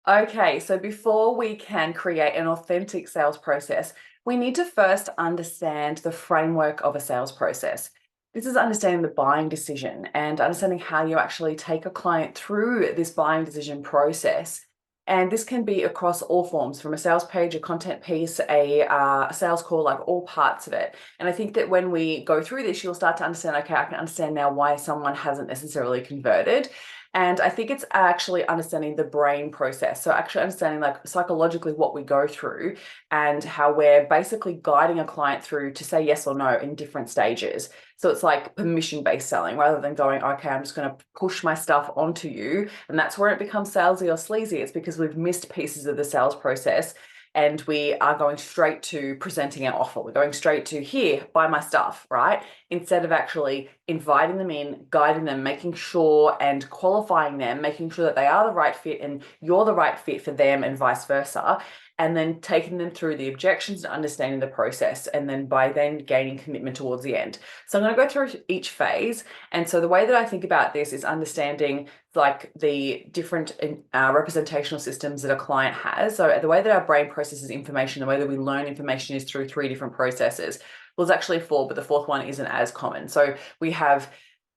Okay, so before we can create an authentic sales process, we need to first understand the framework of a sales process. This is understanding the buying decision and understanding how you actually take a client through this buying decision process. And this can be across all forms, from a sales page, a content piece, a sales call, like all parts of it. And I think that when we go through this, you'll start to understand, okay, I can understand now why someone hasn't necessarily converted. And I think it's actually understanding the brain process. So actually understanding like psychologically what we go through and how we're basically guiding a client through to say yes or no in different stages. So it's like permission-based selling rather than going, okay, I'm just going to push my stuff onto you. And that's where it becomes salesy or sleazy. It's because we've missed pieces of the sales process and we are going straight to presenting our offer. We're going straight to here, buy my stuff, right? Instead of actually inviting them in, guiding them, making sure and qualifying them, making sure that they are the right fit and you're the right fit for them and vice versa. And then taking them through the objections and understanding the process. And then by then gaining commitment towards the end. So I'm going to go through each phase. And so the way that I think about this is understanding like the different representational systems that a client has. So the way that our brain processes information, the way that we learn information is through three different processes. Well, there's actually four, but the fourth one isn't as common. So we have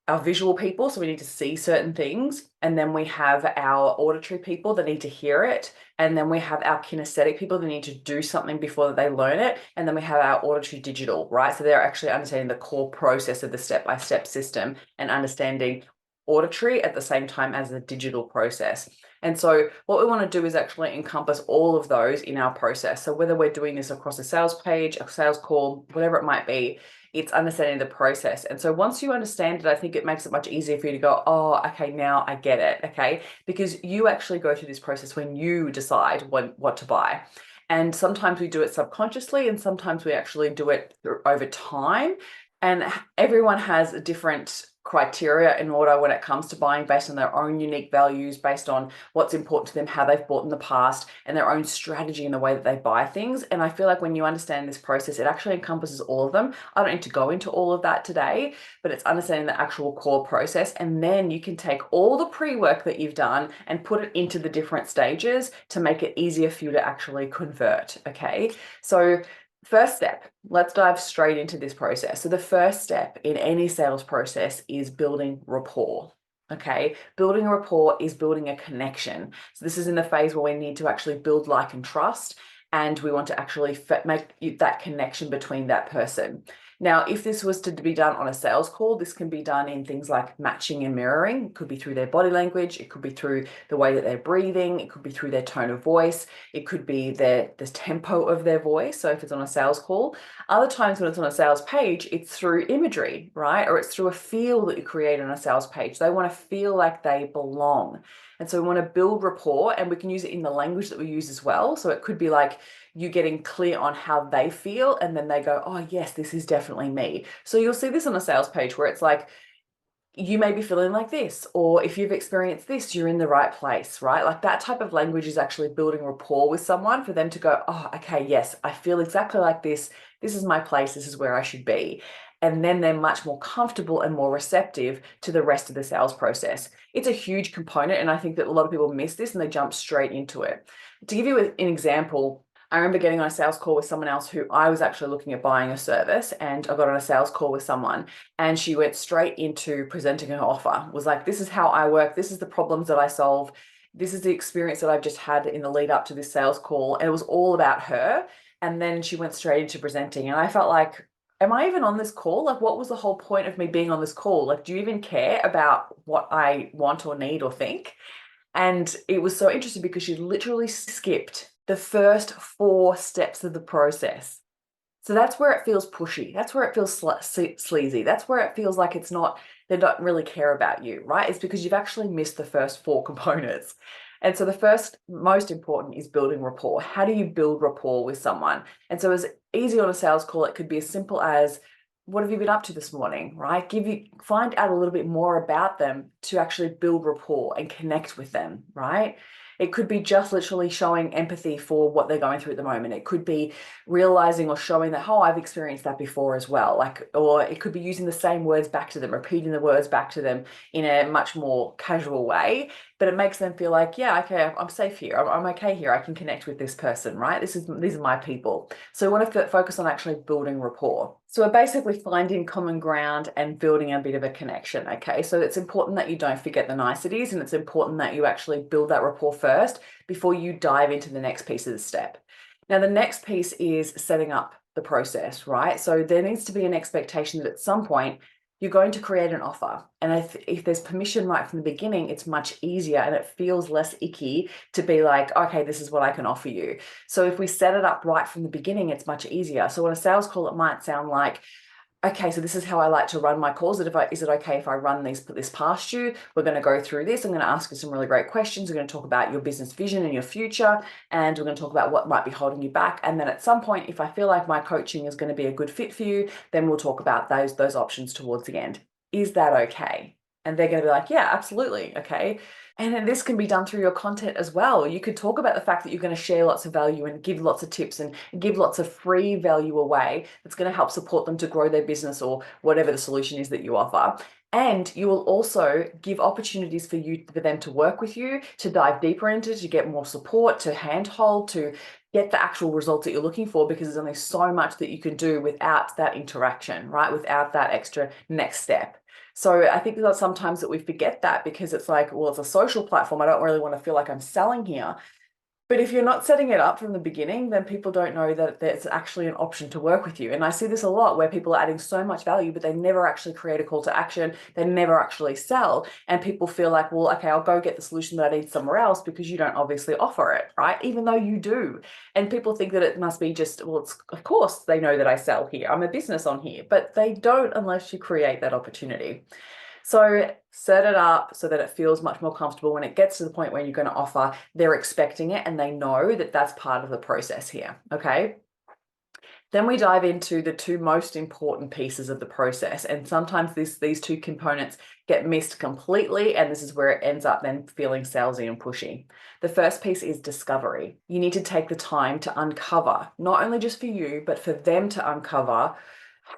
our visual people, so we need to see certain things. And then we have our auditory people that need to hear it. And then we have our kinesthetic people that need to do something before they learn it. And then we have our auditory digital, right? So they're actually understanding the core process of the step-by-step system and understanding auditory at the same time as the digital process. And so what we want to do is actually encompass all of those in our process. So whether we're doing this across a sales page, a sales call, whatever it might be, it's understanding the process. And so once you understand it, I think it makes it much easier for you to go, oh, okay, now I get it. Okay. Because you actually go through this process when you decide what to buy. And sometimes we do it subconsciously, and sometimes we actually do it over time. And everyone has a different criteria in order when it comes to buying based on their own unique values, based on what's important to them, how they've bought in the past, and their own strategy in the way that they buy things. And I feel like when you understand this process, it actually encompasses all of them. I don't need to go into all of that today, but it's understanding the actual core process. And then you can take all the pre-work that you've done and put it into the different stages to make it easier for you to actually convert. Okay. So first step, let's dive straight into this process. So the first step in any sales process is building rapport. Okay, building a rapport is building a connection. So this is in the phase where we need to actually build like and trust, and we want to actually make that connection between that person. Now, if this was to be done on a sales call, this can be done in things like matching and mirroring. It could be through their body language. It could be through the way that they're breathing. It could be through their tone of voice. It could be the tempo of their voice. So if it's on a sales call, other times when it's on a sales page, it's through imagery, right? Or it's through a feel that you create on a sales page. They want to feel like they belong. And so we want to build rapport, and we can use it in the language that we use as well. So it could be like you getting clear on how they feel, and then they go, oh yes, this is definitely me. So you'll see this on a sales page where it's like, you may be feeling like this, or if you've experienced this, you're in the right place, right? Like that type of language is actually building rapport with someone for them to go, oh, okay, yes, I feel exactly like this. This is my place. This is where I should be. And then they're much more comfortable and more receptive to the rest of the sales process. It's a huge component. And I think that a lot of people miss this and they jump straight into it. To give you an example, I remember getting on a sales call with someone else who I was actually looking at buying a service, and I got on a sales call with someone and she went straight into presenting her offer. Was like, this is how I work. This is the problems that I solve. This is the experience that I've just had in the lead up to this sales call. And it was all about her. And then she went straight into presenting. And I felt like, am I even on this call? Like, what was the whole point of me being on this call? Like, do you even care about what I want or need or think? And it was so interesting because she literally skipped the first four steps of the process. So that's where it feels pushy. That's where it feels sleazy. That's where it feels like they don't really care about you, right? It's because you've actually missed the first four components. And so the first most important is building rapport. How do you build rapport with someone? And so as easy on a sales call, it could be as simple as, what have you been up to this morning, right? Find out a little bit more about them to actually build rapport and connect with them, right? It could be just literally showing empathy for what they're going through at the moment. It could be realizing or showing that, oh, I've experienced that before as well. Like, or it could be using the same words back to them, repeating the words back to them in a much more casual way. but it makes them feel like, yeah, okay, I'm safe here. I'm okay here. I can connect with this person, right? These are my people. So we want to focus on actually building rapport. So we're basically finding common ground and building a bit of a connection, okay? So it's important that you don't forget the niceties, and it's important that you actually build that rapport first before you dive into the next piece of the step. Now, the next piece is setting up the process, right? So there needs to be an expectation that at some point you're going to create an offer. And if there's permission right from the beginning, it's much easier and it feels less icky to be like, okay, this is what I can offer you. So if we set it up right from the beginning, it's much easier. So on a sales call, it might sound like, okay, so this is how I like to run my calls. Is it okay if I run this past you? We're going to go through this. I'm going to ask you some really great questions. We're going to talk about your business vision and your future, and we're going to talk about what might be holding you back. And then at some point, if I feel like my coaching is going to be a good fit for you, then we'll talk about those options towards the end. Is that okay? And they're going to be like, yeah, absolutely. Okay. And then this can be done through your content as well. You could talk about the fact that you're going to share lots of value and give lots of tips and give lots of free value away that's going to help support them to grow their business or whatever the solution is that you offer. And you will also give opportunities for them to work with you, to dive deeper into, to get more support, to handhold, to get the actual results that you're looking for, because there's only so much that you can do without that interaction, right? Without that extra next step. So I think that sometimes that we forget that because it's like, well, it's a social platform. I don't really want to feel like I'm selling here. But if you're not setting it up from the beginning, then people don't know that it's actually an option to work with you. And I see this a lot where people are adding so much value, but they never actually create a call to action. They never actually sell. And people feel like, well, okay, I'll go get the solution that I need somewhere else because you don't obviously offer it, right? Even though you do. And people think that it must be just, well, it's, of course they know that I sell here. I'm a business on here, but they don't unless you create that opportunity. So set it up so that it feels much more comfortable. When it gets to the point where you're going to offer, they're expecting it and they know that that's part of the process here. Okay. Then we dive into the two most important pieces of the process. And sometimes these two components get missed completely. And this is where it ends up then feeling salesy and pushy. The first piece is discovery. You need to take the time to uncover, not only just for you, but for them to uncover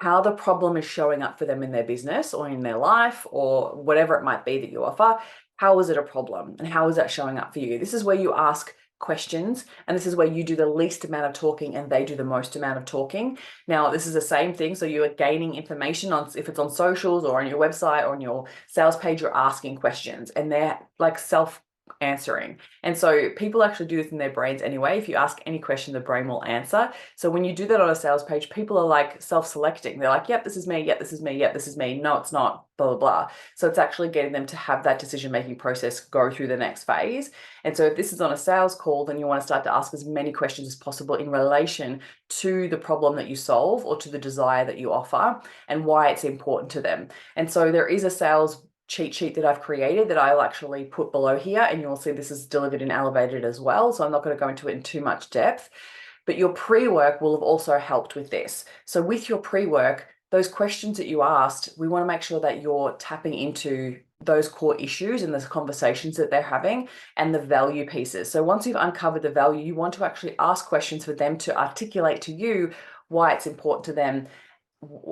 how the problem is showing up for them in their business or in their life or whatever it might be that you offer. How is it a problem and how is that showing up for you? This is where you ask questions, and this is where you do the least amount of talking and they do the most amount of talking. Now, this is the same thing. So you are gaining information on, if it's on socials or on your website or on your sales page, you're asking questions and they're like self answering. And so people actually do this in their brains anyway. If you ask any question, the brain will answer. So when you do that on a sales page, people are like self-selecting. They're like, yep, this is me. Yep, this is me. Yep, this is me. No, it's not, blah, blah, blah. So it's actually getting them to have that decision-making process go through the next phase. And so if this is on a sales call, then you want to start to ask as many questions as possible in relation to the problem that you solve or to the desire that you offer and why it's important to them. And so there is a sales cheat sheet that I've created that I'll actually put below here, and you'll see this is delivered in Elevated as well. So I'm not going to go into it in too much depth, but your pre-work will have also helped with this. So with your pre-work, those questions that you asked, we want to make sure that you're tapping into those core issues and the conversations that they're having and the value pieces. So once you've uncovered the value, you want to actually ask questions for them to articulate to you why it's important to them,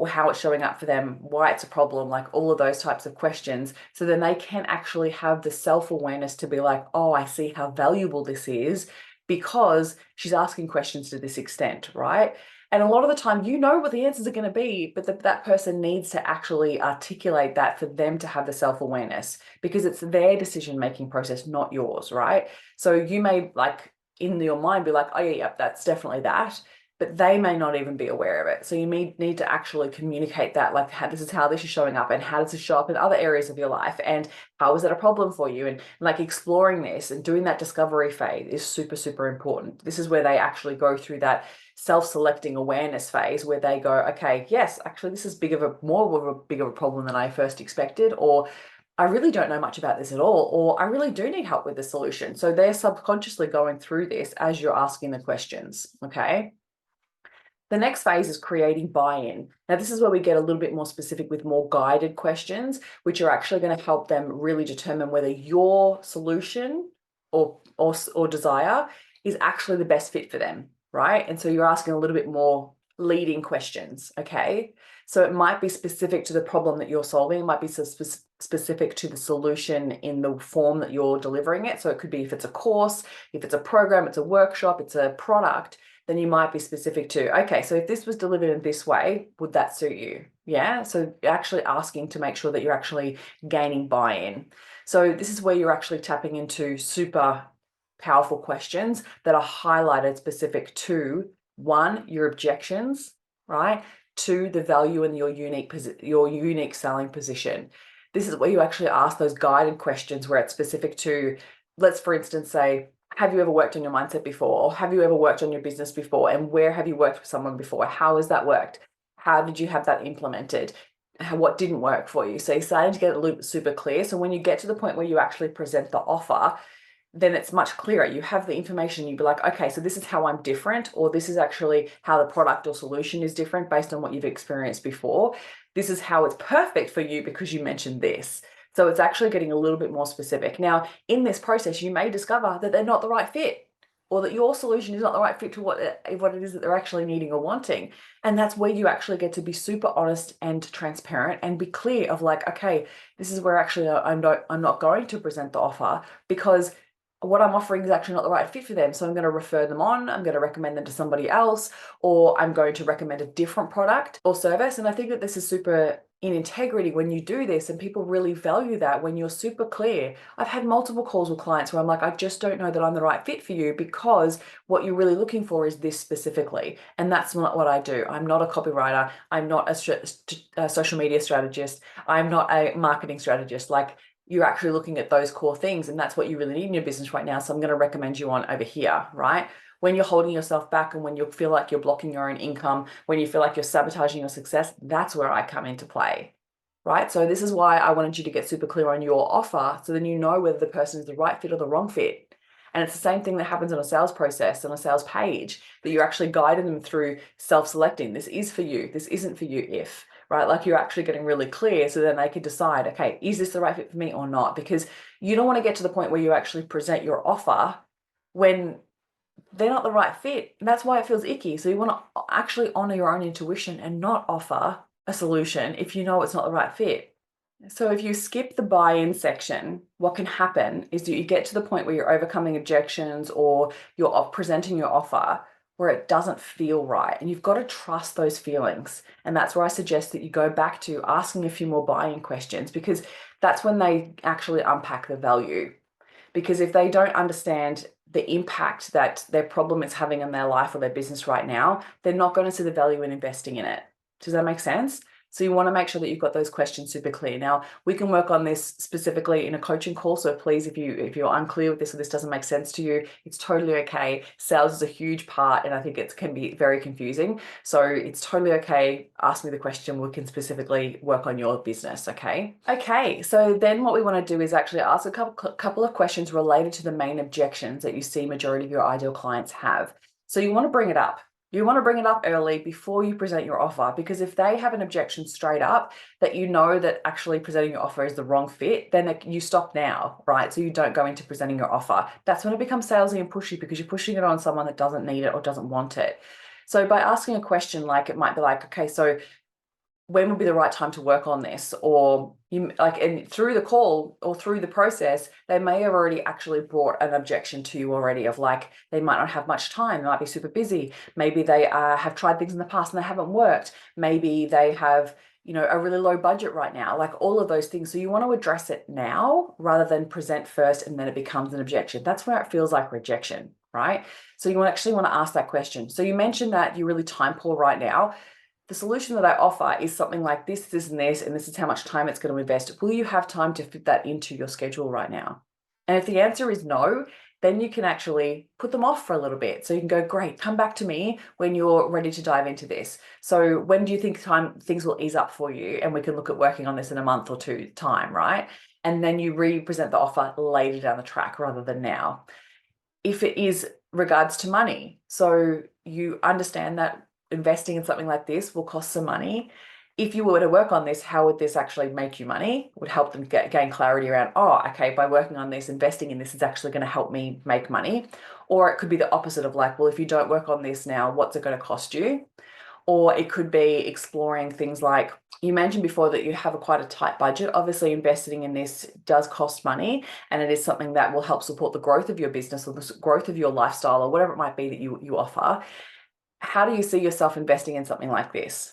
how it's showing up for them, why it's a problem, like all of those types of questions. So then they can actually have the self-awareness to be like, oh, I see how valuable this is because she's asking questions to this extent, right? And a lot of the time, you know what the answers are going to be, but that person needs to actually articulate that for them to have the self-awareness because it's their decision-making process, not yours, right? So you may like in your mind be like, oh yeah, that's definitely that. But they may not even be aware of it. So you need to actually communicate that, like this is how this is showing up and how does it show up in other areas of your life and how is it a problem for you? And like exploring this and doing that discovery phase is super, super important. This is where they actually go through that self-selecting awareness phase where they go, okay, yes, actually this is more of a bigger problem than I first expected, or I really don't know much about this at all, or I really do need help with the solution. So they're subconsciously going through this as you're asking the questions, okay? The next phase is creating buy-in. Now, this is where we get a little bit more specific with more guided questions, which are actually going to help them really determine whether your solution or desire is actually the best fit for them, right? And so you're asking a little bit more leading questions, okay? So it might be specific to the problem that you're solving. It might be specific to the solution in the form that you're delivering it. So it could be if it's a course, if it's a program, it's a workshop, it's a product, then you might be specific to, okay, so if this was delivered in this way, would that suit you? Yeah, so actually asking to make sure that you're actually gaining buy-in. So this is where you're actually tapping into super powerful questions that are highlighted specific to, one, your objections, right? Two, the value in your unique selling position. This is where you actually ask those guided questions where it's specific to, let's for instance say, have you ever worked on your mindset before? Or have you ever worked on your business before? And where have you worked with someone before? How has that worked? How did you have that implemented? What didn't work for you? So you're starting to get a little super clear. So when you get to the point where you actually present the offer, then it's much clearer. You have the information, you'd be like, okay, so this is how I'm different, or this is actually how the product or solution is different based on what you've experienced before. This is how it's perfect for you because you mentioned this. So it's actually getting a little bit more specific. Now, in this process, you may discover that they're not the right fit, or that your solution is not the right fit to what it is that they're actually needing or wanting. And that's where you actually get to be super honest and transparent and be clear of like, okay, this is where actually I'm not going to present the offer because what I'm offering is actually not the right fit for them. So I'm going to refer them on, I'm going to recommend them to somebody else, or I'm going to recommend a different product or service. And I think that this is super in integrity when you do this, and people really value that when you're super clear. I've had multiple calls with clients where I'm like, I just don't know that I'm the right fit for you because what you're really looking for is this specifically. And that's not what I do. I'm not a copywriter. I'm not a social media strategist. I'm not a marketing strategist. Like, you're actually looking at those core things, and that's what you really need in your business right now. So I'm going to recommend you on over here, right? When you're holding yourself back and when you feel like you're blocking your own income, when you feel like you're sabotaging your success, that's where I come into play, right? So this is why I wanted you to get super clear on your offer, so then you know whether the person is the right fit or the wrong fit. And it's the same thing that happens on a sales process, on a sales page, that you're actually guiding them through self-selecting. This is for you. This isn't for you if, right? Like, you're actually getting really clear so then they can decide, okay, is this the right fit for me or not? Because you don't want to get to the point where you actually present your offer when they're not the right fit. And that's why it feels icky. So you want to actually honor your own intuition and not offer a solution if you know it's not the right fit. So if you skip the buy-in section, what can happen is that you get to the point where you're overcoming objections or you're presenting your offer where it doesn't feel right. And you've got to trust those feelings. And that's where I suggest that you go back to asking a few more buy-in questions, because that's when they actually unpack the value. Because if they don't understand the impact that their problem is having in their life or their business right now, they're not going to see the value in investing in it. Does that make sense? So you want to make sure that you've got those questions super clear. Now, we can work on this specifically in a coaching call. So please, if you're unclear with this or this doesn't make sense to you, it's totally okay. Sales is a huge part, and I think it can be very confusing. So it's totally okay. Ask me the question. We can specifically work on your business. Okay. Okay. So then what we want to do is actually ask a couple of questions related to the main objections that you see majority of your ideal clients have. So you want to bring it up. You want to bring it up early before you present your offer, because if they have an objection straight up that you know that actually presenting your offer is the wrong fit, then you stop now, right? So you don't go into presenting your offer. That's when it becomes salesy and pushy, because you're pushing it on someone that doesn't need it or doesn't want it. So by asking a question, like, it might be like, okay, so when would be the right time to work on this? Or you like, and through the call or through the process, they may have already actually brought an objection to you already of like, they might not have much time, they might be super busy. Maybe they have tried things in the past and they haven't worked. Maybe they have, a really low budget right now, like all of those things. So you want to address it now rather than present first and then it becomes an objection. That's where it feels like rejection, right? So you actually want to ask that question. So you mentioned that you're really time poor right now. The solution that I offer is something like this, and this is how much time it's going to invest. Will you have time to fit that into your schedule right now? And if the answer is no, then you can actually put them off for a little bit. So you can go, great, come back to me when you're ready to dive into this. So when do you think things will ease up for you? And we can look at working on this in a month or two time, right? And then you re-present the offer later down the track rather than now. If it is regards to money, so you understand that investing in something like this will cost some money. If you were to work on this, how would this actually make you money? Would help them gain clarity around, oh, okay, by working on this, investing in this is actually going to help me make money. Or it could be the opposite of like, well, if you don't work on this now, what's it going to cost you? Or it could be exploring things like you mentioned before that you have quite a tight budget. Obviously, investing in this does cost money, and it is something that will help support the growth of your business or the growth of your lifestyle or whatever it might be that you offer. How do you see yourself investing in something like this?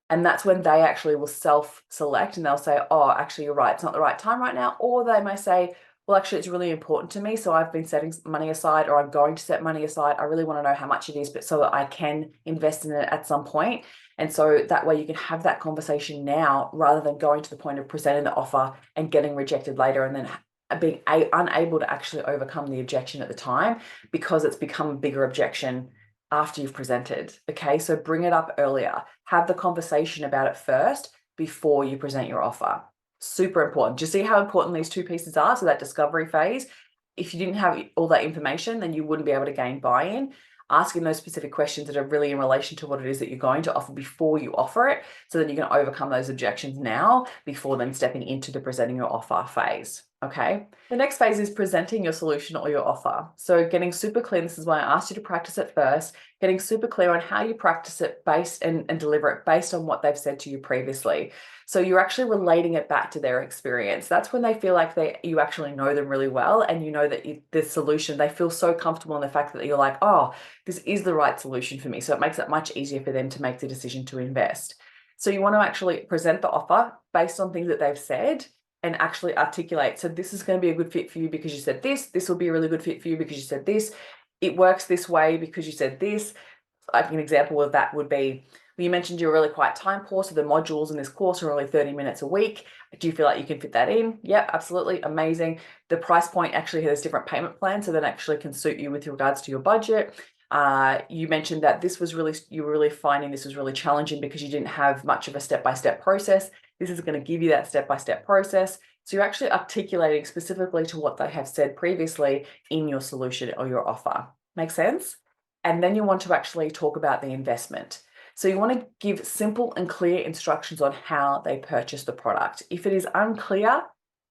And that's when they actually will self-select and they'll say, oh, actually, you're right, it's not the right time right now. Or they may say, well, actually, it's really important to me. So I've been setting money aside, or I'm going to set money aside. I really want to know how much it is, but so that I can invest in it at some point. And so that way you can have that conversation now rather than going to the point of presenting the offer and getting rejected later and then being unable to actually overcome the objection at the time because it's become a bigger objection after you've presented. Okay, so bring it up earlier. Have the conversation about it first before you present your offer. Super important. Do you see how important these two pieces are? So that discovery phase, if you didn't have all that information, then you wouldn't be able to gain buy-in. Asking those specific questions that are really in relation to what it is that you're going to offer before you offer it, so then you can overcome those objections now before then stepping into the presenting your offer phase. Okay. The next phase is presenting your solution or your offer. So getting super clear, this is why I asked you to practice it first, getting super clear on how you practice it based and deliver it based on what they've said to you previously. So you're actually relating it back to their experience. That's when they feel like you actually know them really well, and you know that the solution, they feel so comfortable in the fact that you're like, oh, this is the right solution for me. So it makes it much easier for them to make the decision to invest. So you want to actually present the offer based on things that they've said and actually articulate. So this is going to be a good fit for you because you said this. This will be a really good fit for you because you said this. It works this way because you said this. Like an example of that would be, you mentioned you're really quite time poor, so the modules in this course are only 30 minutes a week. Do you feel like you can fit that in? Yep, absolutely, amazing. The price point actually has different payment plans, so that actually can suit you with regards to your budget. You mentioned that you were really finding this was really challenging because you didn't have much of a step-by-step process. This is going to give you that step-by-step process. So you're actually articulating specifically to what they have said previously in your solution or your offer. Make sense? And then you want to actually talk about the investment. So you want to give simple and clear instructions on how they purchase the product. If it is unclear,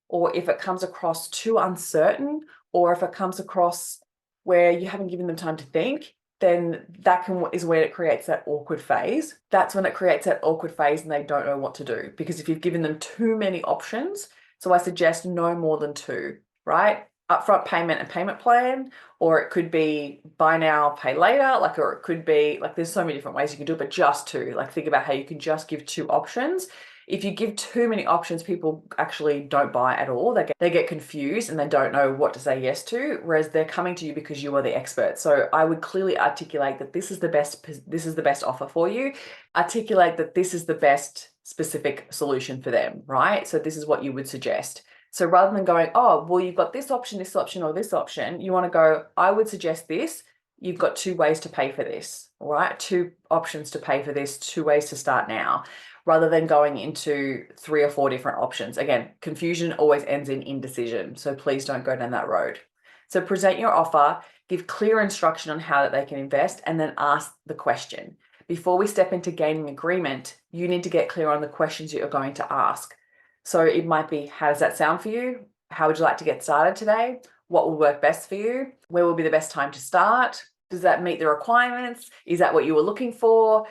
or if it comes across too uncertain, or if it comes across where you haven't given them time to think, then is where it creates that awkward phase. That's when it creates that awkward phase and they don't know what to do. Because if you've given them too many options, so I suggest no more than two, right? Upfront payment and payment plan, or it could be buy now, pay later, or it could be there's so many different ways you can do it, but just two. Think about how you can just give two options. If you give too many options, people actually don't buy at all. They get confused and they don't know what to say yes to, whereas they're coming to you because you are the expert. So I would clearly articulate that this is the best offer for you. Articulate that this is the best specific solution for them, right? So this is what you would suggest. So rather than going, oh, well, you've got this option, or this option, you want to go, I would suggest this. You've got two ways to pay for this, all right? Two options to pay for this, two ways to start now, rather than going into 3 or 4 different options. Again, confusion always ends in indecision. So please don't go down that road. So present your offer, give clear instruction on how that they can invest, and then ask the question. Before we step into gaining agreement, you need to get clear on the questions that you're going to ask. So it might be, how does that sound for you? How would you like to get started today? What will work best for you? Where will be the best time to start? Does that meet the requirements? Is that what you were looking for?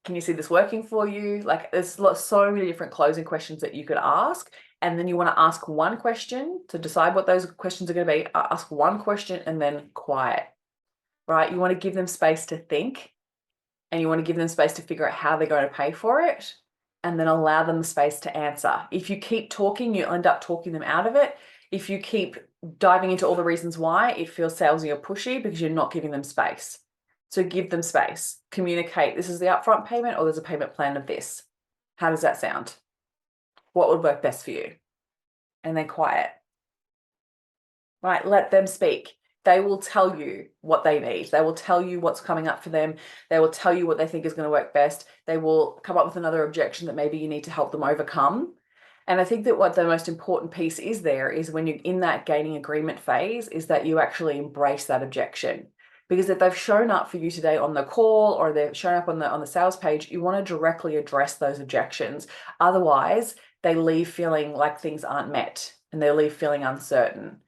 Can you see this working for you? There's so many different closing questions that you could ask. And then you want to ask one question to decide what those questions are going to be. Ask one question and then quiet, right? You want to give them space to think, and you want to give them space to figure out how they're going to pay for it, and then allow them the space to answer. If you keep talking, you end up talking them out of it. If you keep diving into all the reasons why, it feels salesy or pushy because you're not giving them space. So give them space. Communicate, this is the upfront payment, or there's a payment plan of this. How does that sound? What would work best for you? And then quiet. Right, let them speak. They will tell you what they need. They will tell you what's coming up for them. They will tell you what they think is going to work best. They will come up with another objection that maybe you need to help them overcome. And I think that what the most important piece is there is when you're in that gaining agreement phase is that you actually embrace that objection. Because if they've shown up for you today on the call or they've shown up on the sales page, you want to directly address those objections. Otherwise, they leave feeling like things aren't met and they leave feeling uncertain.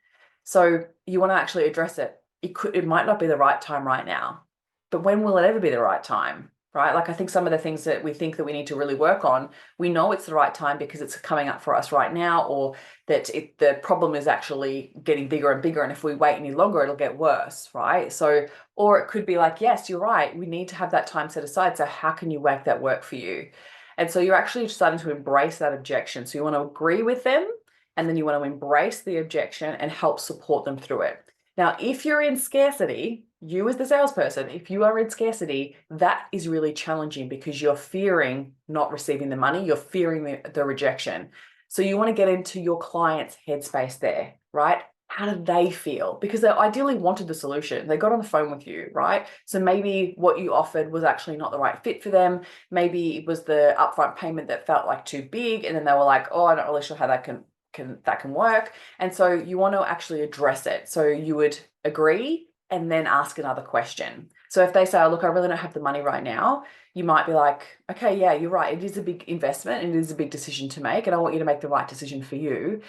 So you want to actually address it. It might not be the right time right now, but when will it ever be the right time, right? Like I think some of the things that we think that we need to really work on, we know it's the right time because it's coming up for us right now, or that the problem is actually getting bigger and bigger. And if we wait any longer, it'll get worse, right? So, or it could be like, yes, you're right. We need to have that time set aside. So how can you make that work for you? And so you're actually starting to embrace that objection. So you want to agree with them, and then you want to embrace the objection and help support them through it. Now, if you're in scarcity, you as the salesperson, if you are in scarcity, that is really challenging because you're fearing not receiving the money, you're fearing the rejection. So you want to get into your client's headspace there, right? How do they feel? Because they ideally wanted the solution. They got on the phone with you, right? So maybe what you offered was actually not the right fit for them. Maybe it was the upfront payment that felt like too big, and then they were like, "Oh, I'm not really sure how that can work." And so you want to actually address it. So you would agree and then ask another question. So if they say, "Oh, look, I really don't have the money right now," you might be like, "Okay, yeah, you're right. It is a big investment and it is a big decision to make, and I want you to make the right decision for you."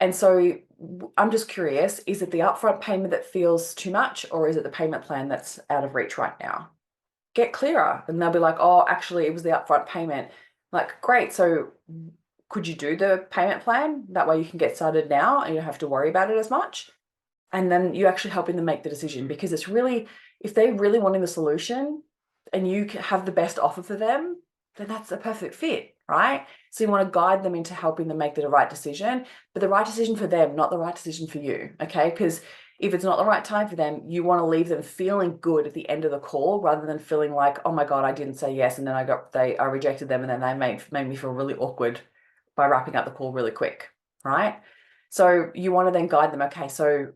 And so I'm just curious, is it the upfront payment that feels too much, or is it the payment plan that's out of reach right now? Get clearer. And they'll be like, "Oh, actually, it was the upfront payment." Like, great. So could you do the payment plan? That way you can get started now and you don't have to worry about it as much. And then you actually helping them make the decision, because it's really, if they really wanting the solution and you have the best offer for them, then that's a perfect fit, right? So you want to guide them into helping them make the right decision, but the right decision for them, not the right decision for you, okay? Because if it's not the right time for them, you want to leave them feeling good at the end of the call rather than feeling like, "Oh my God, I didn't say yes, and then I rejected them, and then they made me feel really awkward by wrapping up the call really quick," right? So you want to then guide them, okay, so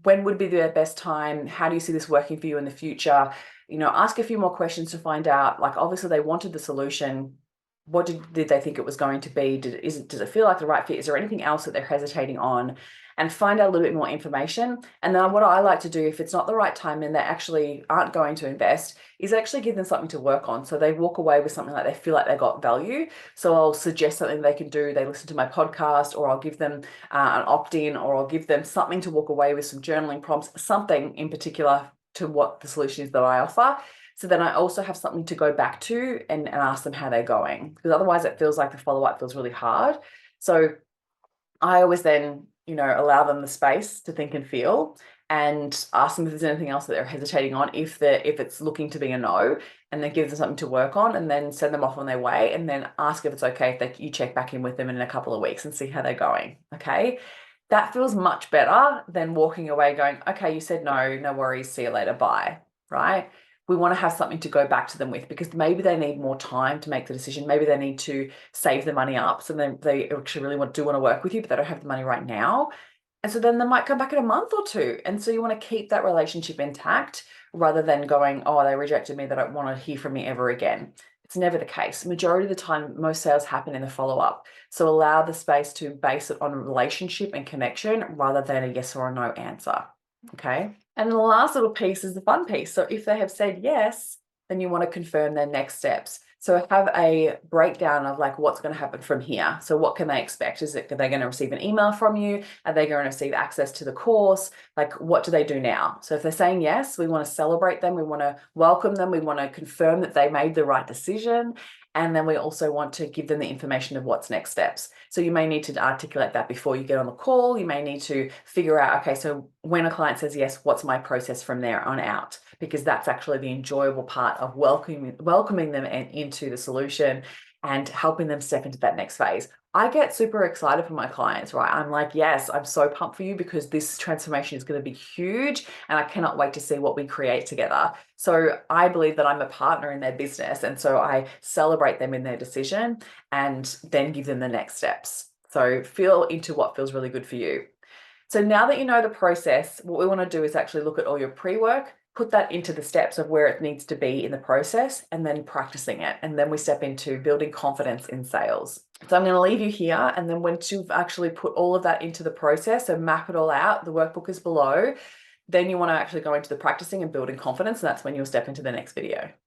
when would be the best time? How do you see this working for you in the future? Ask a few more questions to find out, like, obviously they wanted the solution. What did they think it was going to be? Does it feel like the right fit? Is there anything else that they're hesitating on? And find out a little bit more information. And then what I like to do, if it's not the right time and they actually aren't going to invest, is actually give them something to work on. So they walk away with something like they feel like they got value. So I'll suggest something they can do. They listen to my podcast, or I'll give them an opt-in, or I'll give them something to walk away with, some journaling prompts, something in particular to what the solution is that I offer. So then I also have something to go back to and ask them how they're going, because otherwise it feels like the follow-up feels really hard. So I always then, allow them the space to think and feel, and ask them if there's anything else that they're hesitating on, if it's looking to be a no, and then give them something to work on, and then send them off on their way, and then ask if it's okay if you check back in with them in a couple of weeks and see how they're going. Okay. That feels much better than walking away going, "Okay, you said no, no worries, see you later, bye." Right? We want to have something to go back to them with, because maybe they need more time to make the decision. Maybe they need to save the money up. So then they actually really want to work with you, but they don't have the money right now. And so then they might come back in a month or two. And so you want to keep that relationship intact rather than going, "Oh, they rejected me. They don't want to hear from me ever again." It's never the case. Majority of the time, most sales happen in the follow-up. So allow the space to base it on relationship and connection rather than a yes or a no answer. Okay. And the last little piece is the fun piece. So if they have said yes, then you want to confirm their next steps. So have a breakdown of like what's going to happen from here. So what can they expect? Are they going to receive an email from you? Are they going to receive access to the course? Like, what do they do now? So if they're saying yes, we want to celebrate them. We want to welcome them. We want to confirm that they made the right decision. And then we also want to give them the information of what's next steps. So you may need to articulate that before you get on the call. You may need to figure out, okay, so when a client says yes, what's my process from there on out? Because that's actually the enjoyable part of welcoming them into the solution and helping them step into that next phase. I get super excited for my clients, right? I'm like, yes, I'm so pumped for you because this transformation is going to be huge and I cannot wait to see what we create together. So I believe that I'm a partner in their business. And so I celebrate them in their decision and then give them the next steps. So feel into what feels really good for you. So now that you know the process, what we want to do is actually look at all your pre-work, put that into the steps of where it needs to be in the process, and then practicing it. And then we step into building confidence in sales. So I'm going to leave you here. And then once you've actually put all of that into the process and map it all out, the workbook is below, then you want to actually go into the practicing and building confidence. And that's when you'll step into the next video.